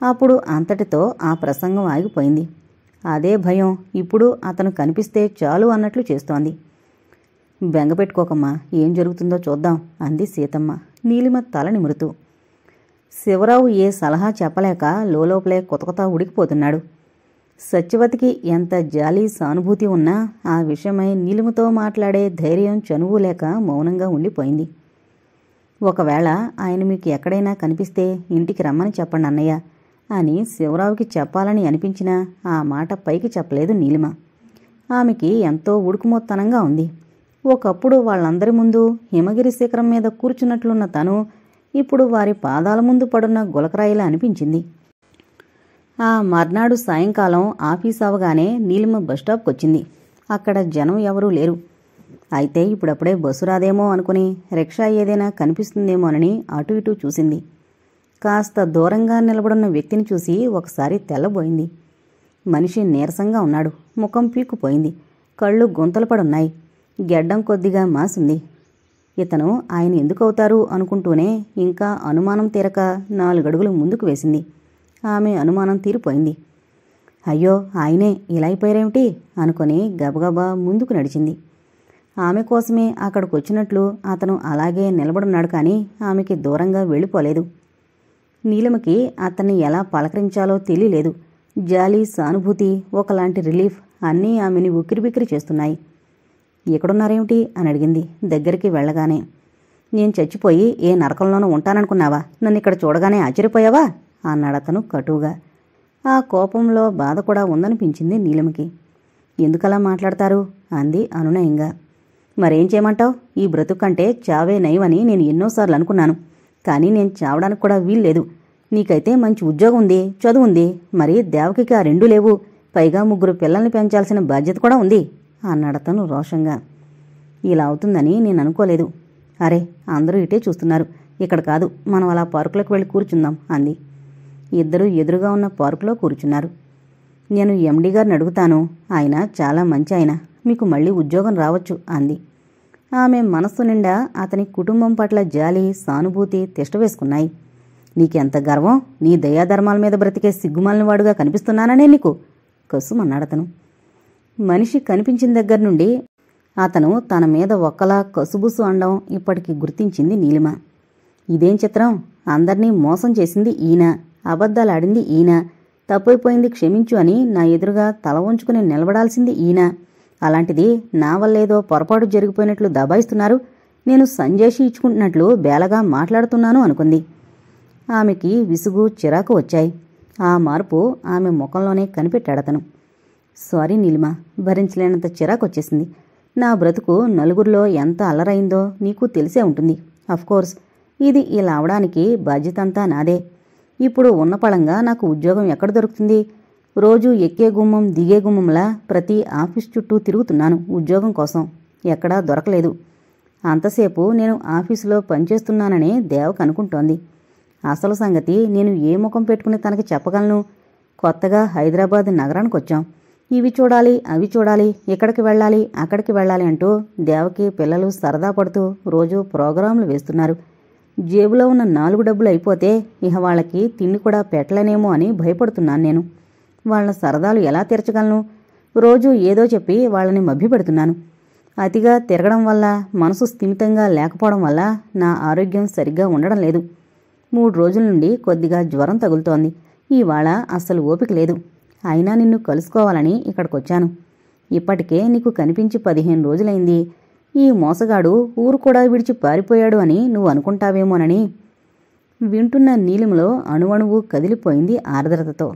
అప్పుడు అంతటితో ఆ ప్రసంగం ఆగిపోయింది. అదే భయం ఇప్పుడు అతను కనిపిస్తే చాలు అన్నట్లు చేస్తోంది. బెంగపెట్టుకోకమ్మా, ఏం జరుగుతుందో చూద్దాం అంది సీతమ్మ నీలిమ తల నిమురుతూ. శివరావు ఏ సలహా చెప్పలేక లోపలే కొతకొత ఉడికిపోతున్నాడు. సత్యవతికి ఎంత జాలి సానుభూతి ఉన్నా ఆ విషయమై నీలిమతో మాట్లాడే ధైర్యం చనువు లేక మౌనంగా ఉండిపోయింది. ఒకవేళ ఆయన మీకు ఎక్కడైనా కనిపిస్తే ఇంటికి రమ్మని చెప్పండి అన్నయ్య అని శివరావుకి చెప్పాలని అనిపించినా ఆ మాట పైకి చెప్పలేదు నీలిమ. ఆమెకి ఎంతో ఉడుకుమొత్తనంగా ఉంది. ఒకప్పుడు వాళ్ళందరి ముందు హిమగిరి శిఖరం మీద కూర్చున్నట్లున్న తను ఇప్పుడు వారి పాదాల ముందు పడున్న గులకరాయిలా అనిపించింది. ఆ మర్నాడు సాయంకాలం ఆఫీస్ అవగానే నీలిమ బస్టాప్కొచ్చింది. అక్కడ జనం ఎవరూ లేరు. అయితే ఇప్పుడప్పుడే బస్సు రాదేమో అనుకుని రిక్షా ఏదైనా కనిపిస్తుందేమోనని అటు ఇటూ చూసింది. కాస్త దూరంగా నిలబడున్న వ్యక్తిని చూసి ఒకసారి తెల్లబోయింది. మనిషి నీరసంగా ఉన్నాడు. ముఖం పీక్కుపోయింది. కళ్ళు గుంతలు పడున్నాయి. గెడ్డం కొద్దిగా మాసింది. ఇతను ఆయన ఎందుకవుతారు అనుకుంటూనే ఇంకా అనుమానం తీరక 4 అడుగులు ముందుకు వేసింది. ఆమె అనుమానం తీరిపోయింది. అయ్యో ఆయనే, ఇలా అయిపోయారేమిటి అనుకుని గబగబా ముందుకు నడిచింది. ఆమె కోసమే అక్కడికొచ్చినట్లు అతను అలాగే నిలబడున్నాడు కానీ ఆమెకి దూరంగా వెళ్ళిపోలేదు. నీలిమకి అతన్ని ఎలా పలకరించాలో తెలియలేదు. జాలి, సానుభూతి, ఒకలాంటి రిలీఫ్ అన్నీ ఆమెని ఉక్కిరిబిక్కిరి చేస్తున్నాయి. ఎక్కడున్నారేమిటి అని అడిగింది దగ్గరికి వెళ్ళగానే. నేను చచ్చిపోయి ఏ నరకంలోనూ ఉంటాననుకున్నావా? నన్ను ఇక్కడ చూడగానే ఆశ్చర్యపోయావా అన్నాడతను కటువుగా. ఆ కోపంలో బాధ కూడా ఉందనిపించింది నీలిమకి. ఎందుకలా మాట్లాడతారు అంది అనునయంగా. మరేం చేయమంటావు? ఈ బ్రతుకంటే చావే నయమని నేను ఎన్నోసార్లు అనుకున్నాను. కానీ నేను చావడానికి కూడా వీల్లేదు. నీకైతే మంచి ఉద్యోగం ఉంది, చదువు ఉంది. మరి దేవకికి ఆ 2 లేవు. పైగా 3 పిల్లల్ని పెంచాల్సిన బాధ్యత కూడా ఉంది అన్నాడతను రోషంగా. ఇలా అవుతుందని నేను అనుకోలేదు. అరే, అందరూ ఇటే చూస్తున్నారు. ఇక్కడ కాదు, మనం అలా పార్కులోకి వెళ్ళి కూర్చుందాం అంది. ఇద్దరూ ఎదురుగా ఉన్న పార్కులో కూర్చున్నారు. నేను ఎండీ గారిని అడుగుతాను. ఆయన చాలా మంచి ఆయన. మీకు మళ్ళీ ఉద్యోగం రావచ్చు అంది. ఆమె మనస్సు నిండా అతని కుటుంబం పట్ల జాలి, సానుభూతి తిష్టవేసుకున్నాయి. నీకెంత గర్వం? నీ దయాధర్మాల మీద బ్రతికే సిగ్గుమాలిన వాడుగా కనిపిస్తున్నాననే నీకు కసుమన్నాడతను. మనిషి కనిపించిన దగ్గర నుండి అతను తన మీద ఒక్కలా కసుబుసు అనడం ఇప్పటికి గుర్తించింది నీలిమ. ఇదేం చిత్రం? అందర్నీ మోసం చేసింది ఈయన, అబద్ధాలాడింది ఈయన, తప్పైపోయింది క్షమించు అని నా ఎదురుగా తల వంచుకుని నిలబడాల్సింది ఈయన. అలాంటిది నా వల్లేదో పొరపాటు జరిగిపోయినట్లు దబాయిస్తున్నారు. నేను సంజేషి ఇచ్చుకుంటున్నట్లు బేలగా మాట్లాడుతున్నాను అనుకుంది. ఆమెకి విసుగు, చిరాకు వచ్చాయి. ఆ మార్పు ఆమె ముఖంలోనే కనిపెట్టాడతను. సారీ నీలిమ, భరించలేనంత చిరాకొచ్చేసింది. నా బ్రతుకు నలుగురిలో ఎంత అల్లరైందో నీకు తెలిసే ఉంటుంది. అఫ్కోర్స్ ఇది ఇలా అవడానికి బాధ్యతంతా నాదే. ఇప్పుడు ఉన్న పళంగా నాకు ఉద్యోగం ఎక్కడ దొరుకుతుంది? రోజు ఎక్కే గుమ్మం దిగే గుమ్మంలా ప్రతి ఆఫీస్ చుట్టూ తిరుగుతున్నాను ఉద్యోగం కోసం. ఎక్కడా దొరకలేదు. అంతసేపు నేను ఆఫీసులో పనిచేస్తున్నాననే దేవకు అనుకుంటోంది. అసలు సంగతి నేను ఏ ముఖం పెట్టుకుని తనకి చెప్పగలను? కొత్తగా హైదరాబాద్ నగరానికి వచ్చాం. ఇవి చూడాలి, అవి చూడాలి, ఇక్కడికి వెళ్ళాలి, అక్కడికి వెళ్ళాలి అంటూ దేవకి పిల్లలు సరదా పడుతూ రోజు ప్రోగ్రాంలు వేస్తున్నారు. జేబులో ఉన్న 4 డబ్బులు అయిపోతే ఇహ వాళ్ళకి తిండి కూడా పెట్టలేనేమో అని భయపడుతున్నాను నేను. వాళ్ళ సరదాలు ఎలా తీర్చగలను? రోజు ఏదో చెప్పి వాళ్ళని మభ్యపెడుతున్నాను. అతిగా తిరగడం వల్ల, మనసు స్థిమితంగా లేకపోవడం వల్ల నా ఆరోగ్యం సరిగ్గా ఉండడం లేదు. 3 రోజుల నుండి కొద్దిగా జ్వరం తగులుతోంది. ఇవాళ అస్సలు ఓపిక లేదు. అయినా నిన్ను కలుసుకోవాలని ఇక్కడికొచ్చాను. ఇప్పటికే నీకు కనిపించి 15 రోజులైంది. ఈ మోసగాడు ఊరు కూడా విడిచి పారిపోయాడు అని నువ్వు అనుకుంటావేమోనని. వింటున్న నీలిమలో అణువణువు కదిలిపోయింది ఆర్ద్రతతో.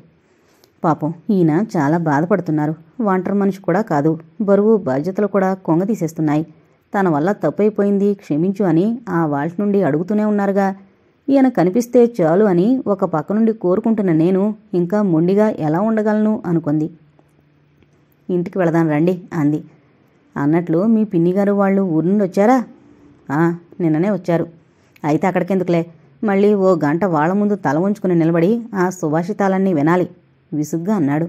పాపం ఈయన చాలా బాధపడుతున్నారు. ఒంటరి మనిషి కూడా కాదు, బరువు బాధ్యతలు కూడా కొంగతీసేస్తున్నాయి. తన వల్ల తప్పైపోయింది, క్షమించు అని ఆ వాల్ట్ నుండి అడుగుతూనే ఉన్నారుగా. ఈయన కనిపిస్తే చాలు అని ఒక పక్క నుండి కోరుకుంటున్న నేను ఇంకా మొండిగా ఎలా ఉండగలను అనుకుంది. ఇంటికి వెళదాం రండి అంది. అన్నట్లు మీ పిన్నిగారు వాళ్ళు ఊరి నుండి వచ్చారా? నిన్ననే వచ్చారు. అయితే అక్కడికెందుకులే, మళ్ళీ ఓ గంట వాళ్ల ముందు తల ఉంచుకుని నిలబడి ఆ సుభాషితాలన్నీ వినాలి విసుగ్గా అన్నాడు.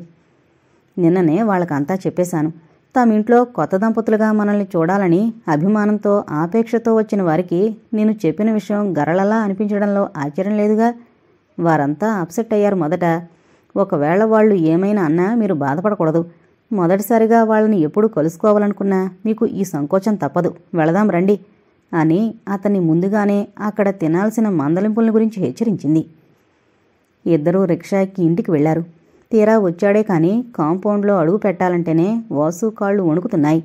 నిన్ననే వాళ్ళకంతా చెప్పేశాను. తమింట్లో కొత్త దంపతులుగా మనల్ని చూడాలని అభిమానంతో ఆపేక్షతో వచ్చిన వారికి నేను చెప్పిన విషయం గరళలా అనిపించడంలో ఆశ్చర్యం లేదుగా. వారంతా అప్సెట్ అయ్యారు మొదట. ఒకవేళ వాళ్ళు ఏమైనా అన్నా మీరు బాధపడకూడదు. మొదటిసారిగా వాళ్ళని ఎప్పుడు కలుసుకోవాలనుకున్నా మీకు ఈ సంకోచం తప్పదు. వెళదాం రండి అని అతన్ని ముందుగానే అక్కడ తినాల్సిన మందలింపుల గురించి హెచ్చరించింది. ఇద్దరూ రిక్షాకి ఇంటికి వెళ్లారు. తీరా వచ్చాడే కాని కాంపౌండ్లో అడుగు పెట్టాలంటేనే వాసు కాళ్ళు వణుకుతున్నాయి.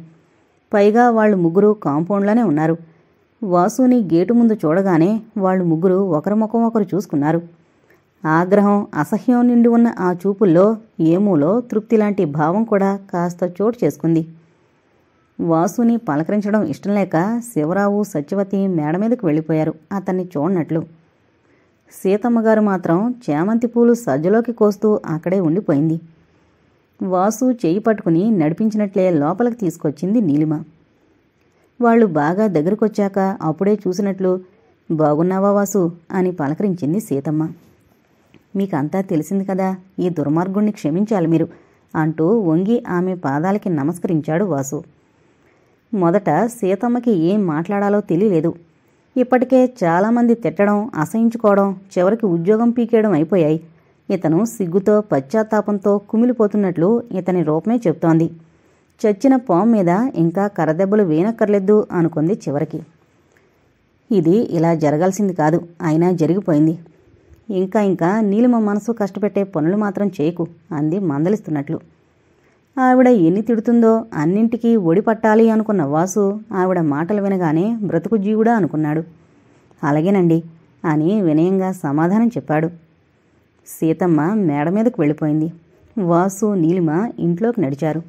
పైగా వాళ్ళు ముగ్గురు కాంపౌండ్లోనే ఉన్నారు. వాసుని గేటు ముందు చూడగానే వాళ్ళు ముగ్గురు ఒకరి ముఖం ఒకరు చూసుకున్నారు. ఆగ్రహం, అసహ్యం నిండి ఉన్న ఆ చూపుల్లో ఏమూలో తృప్తిలాంటి భావం కూడా కాస్త చోటు చేసుకుంది. వాసుని పలకరించడం ఇష్టం లేక శివరావు, సత్యవతి మేడ మీదకు వెళ్ళిపోయారు అతన్ని చూడనట్లు. సీతమ్మగారు మాత్రం చేమంతి పూలు సజ్జలోకి కోస్తూ అక్కడే ఉండిపోయింది. వాసు చెయ్యి పట్టుకుని నడిపించినట్లే లోపలికి తీసుకొచ్చింది నీలిమ. వాళ్ళు బాగా దగ్గరకొచ్చాక అప్పుడే చూసినట్లు బాగున్నావా వాసు అని పలకరించింది సీతమ్మ. మీకంతా తెలిసింది కదా, ఈ దుర్మార్గుణ్ణి క్షమించాలి మీరు అంటూ వంగి ఆమె పాదాలకి నమస్కరించాడు వాసు. మొదట సీతమ్మకి ఏం మాట్లాడాలో తెలియలేదు. ఇప్పటికే చాలామంది తిట్టడం, అసహించుకోవడం, చివరికి ఉద్యోగం పీకేయడం అయిపోయాయి. ఇతను సిగ్గుతో పశ్చాత్తాపంతో కుమిలిపోతున్నట్లు ఇతని రూపమే చెప్తోంది. చచ్చిన పాము మీద ఇంకా కర్రదెబ్బలు వేయనక్కర్లేదు అనుకుంది చివరికి. ఇది ఇలా జరగాల్సింది కాదు, అయినా జరిగిపోయింది. ఇంకా నీలిమ మనసు కష్టపెట్టే పనులు మాత్రం చేయకు అంది మందలిస్తున్నట్లు. ఆవిడ ఎన్ని తిడుతుందో అన్నింటికీ ఒడి పట్టాలి అనుకున్న వాసు ఆవిడ మాటలు వినగానే బ్రతుకు జీవుడా అనుకున్నాడు. అలాగేనండి అని వినయంగా సమాధానం చెప్పాడు. సీతమ్మ మేడ మీదకు వెళ్ళిపోయింది. వాసు, నీలిమ ఇంట్లోకి నడిచారు.